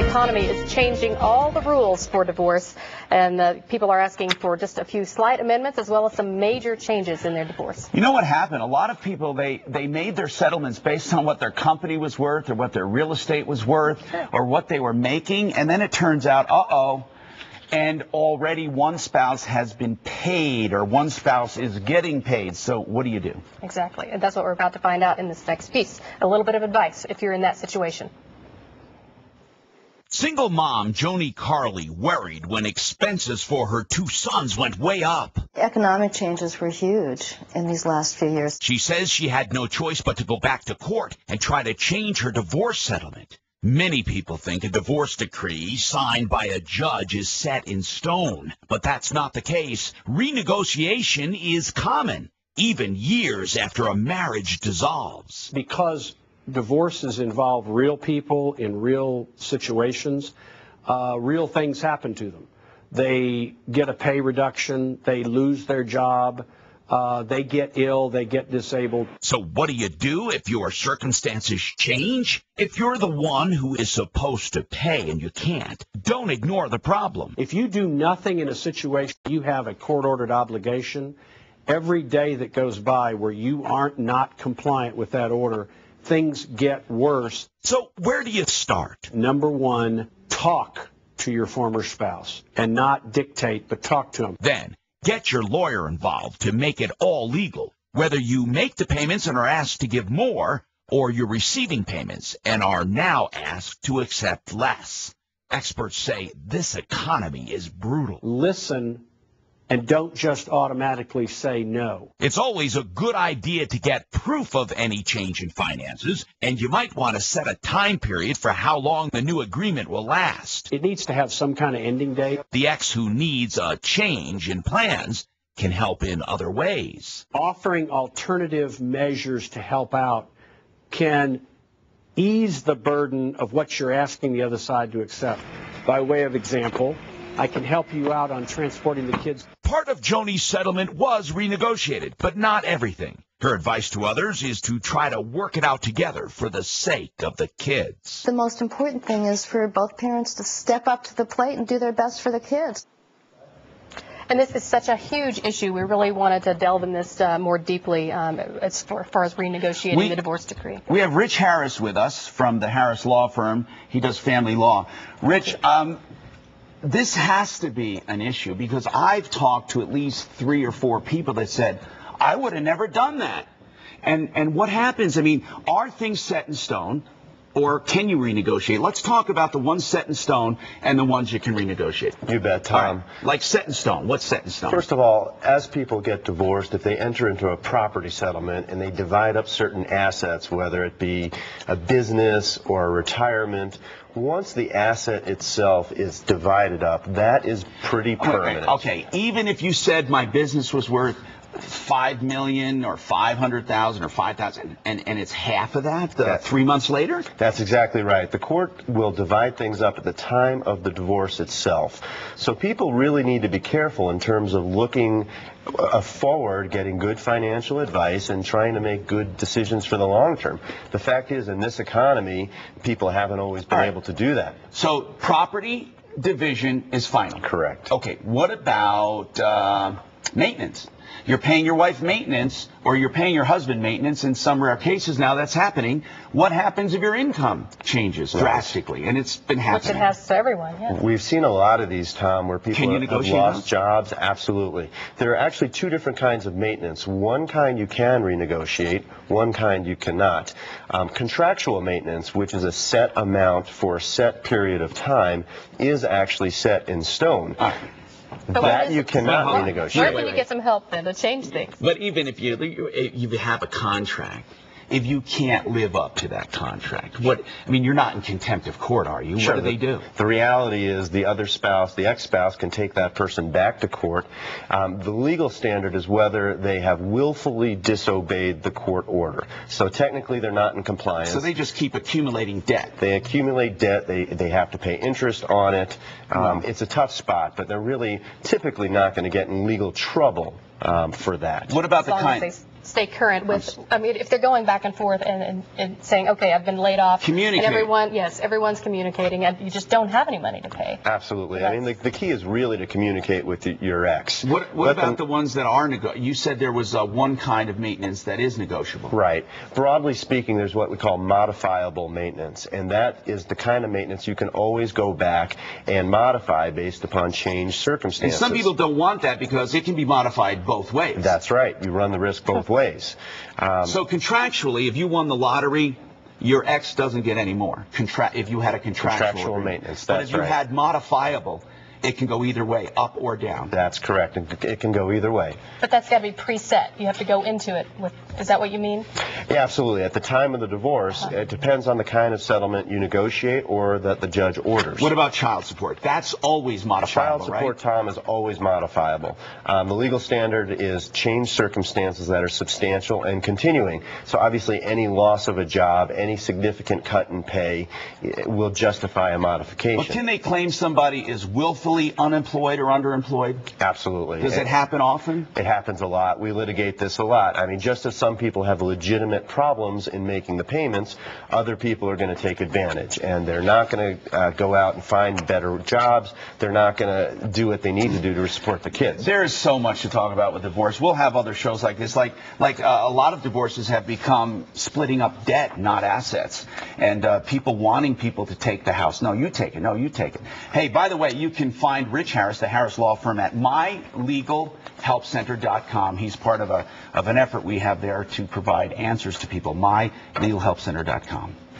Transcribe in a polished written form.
economy is changing all the rules for divorce, and people are asking for just a few slight amendments as well as some major changes in their divorce. You know what happened? A lot of people, they made their settlements based on what their company was worth or what their real estate was worth or what they were making, and then it turns out, and already one spouse has been paid or one spouse is getting paid. So what do you do? Exactly, and that's what we're about to find out in this next piece. A little bit of advice if you're in that situation. Single mom Joni Carley worried when expenses for her 2 sons went way up. Economic changes were huge in these last few years. She says she had no choice but to go back to court and try to change her divorce settlement. Many people think a divorce decree signed by a judge is set in stone, but that's not the case. Renegotiation is common, even years after a marriage dissolves. Because divorces involve real people in real situations, real things happen to them. They get a pay reduction, they lose their job, they get ill, they get disabled. So what do you do if your circumstances change? If you're the one who is supposed to pay and you can't, don't ignore the problem. If you do nothing in a situation, you have a court-ordered obligation. Every day that goes by where you aren't not compliant with that order, things get worse. So where do you start? Number one, talk to your former spouse and not dictate, but talk to them. Then get your lawyer involved to make it all legal. Whether you make the payments and are asked to give more, or you're receiving payments and are now asked to accept less. Experts say this economy is brutal. Listen and don't just automatically say no. It's always a good idea to get proof of any change in finances, and you might want to set a time period for how long the new agreement will last. It needs to have some kind of ending date. The ex who needs a change in plans can help in other ways. Offering alternative measures to help out can ease the burden of what you're asking the other side to accept. By way of example, I can help you out on transporting the kids. Part of Joni's settlement was renegotiated, but not everything. Her advice to others is to try to work it out together for the sake of the kids. The most important thing is for both parents to step up to the plate and do their best for the kids. And this is such a huge issue. We really wanted to delve in this more deeply as far as renegotiating the divorce decree. We have Rich Harris with us from the Harris Law Firm. He does family law. Rich, this has to be an issue because I've talked to at least 3 or 4 people that said, I would have never done that. And what happens? I mean, are things set in stone? Or can you renegotiate? Let's talk about the ones set in stone and the ones you can renegotiate. You bet, Tom. Right. Like set in stone. What's set in stone? First of all, as people get divorced, if they enter into a property settlement and they divide up certain assets, whether it be a business or a retirement, once the asset itself is divided up, that is pretty permanent. Okay. Even if you said my business was worth $5 million or $500,000 or $5,000, and it's half of that 3 months later? That's exactly right. The court will divide things up at the time of the divorce itself. So people really need to be careful in terms of looking forward, getting good financial advice, and trying to make good decisions for the long term. The fact is, in this economy, people haven't always been able to do that. So property division is final. Correct. Okay. What about maintenance? You're paying your wife maintenance or you're paying your husband maintenance. In some rare cases now that's happening. What happens if your income changes drastically? And it's been happening. Which it has to everyone, yeah. We've seen a lot of these, Tom, where people have lost jobs. Absolutely. There are actually 2 different kinds of maintenance. One kind you can renegotiate, one kind you cannot. Contractual maintenance, which is a set amount for a set period of time, is actually set in stone. That you cannot renegotiate. Where can you get some help then to change things? But even if you have a contract, if you can't live up to that contract, you're not in contempt of court, are you? Sure. What do they do? The reality is the other spouse, the ex-spouse, can take that person back to court. The legal standard is whether they have willfully disobeyed the court order. So technically they're not in compliance. So they just keep accumulating debt. They accumulate debt. They have to pay interest on it. It's a tough spot, but they're really typically not going to get in legal trouble for that. What about the kind? stay current with, I mean, if they're going back and forth and saying, okay, I've been laid off. Communicate. And everyone's communicating, and you just don't have any money to pay. Absolutely. I mean, the key is really to communicate with your ex. What about the ones that are negotiable? You said there was one kind of maintenance that is negotiable. Right. Broadly speaking, there's what we call modifiable maintenance, and that is the kind of maintenance you can always go back and modify based upon changed circumstances. And some people don't want that because it can be modified both ways. That's right. You run the risk both ways. So contractually, if you won the lottery, your ex doesn't get any more. If you had a contractual maintenance, but if you had modifiable, it can go either way, up or down. That's correct. It can go either way. But that's got to be preset. You have to go into it with, is that what you mean? Yeah, absolutely. At the time of the divorce, it depends on the kind of settlement you negotiate or that the judge orders. What about child support? That's always modifiable, Child support, right? Tom, is always modifiable. The legal standard is changed circumstances that are substantial and continuing. So obviously any loss of a job, any significant cut in pay will justify a modification. But can they claim somebody is willfully unemployed or underemployed? Absolutely. Does it happen often? It happens a lot. We litigate this a lot. I mean, just as some people have legitimate problems in making the payments, other people are going to take advantage, and they're not going to go out and find better jobs. They're not going to do what they need to do to support the kids. There is so much to talk about with divorce. We'll have other shows like this. Like a lot of divorces have become splitting up debt, not assets, and people wanting people to take the house. No, you take it. No, you take it. Hey, by the way, you can find Rich Harris, the Harris Law Firm, at mylegalhelpcenter.com. He's part of an effort we have there to provide answers to people. mylegalhelpcenter.com.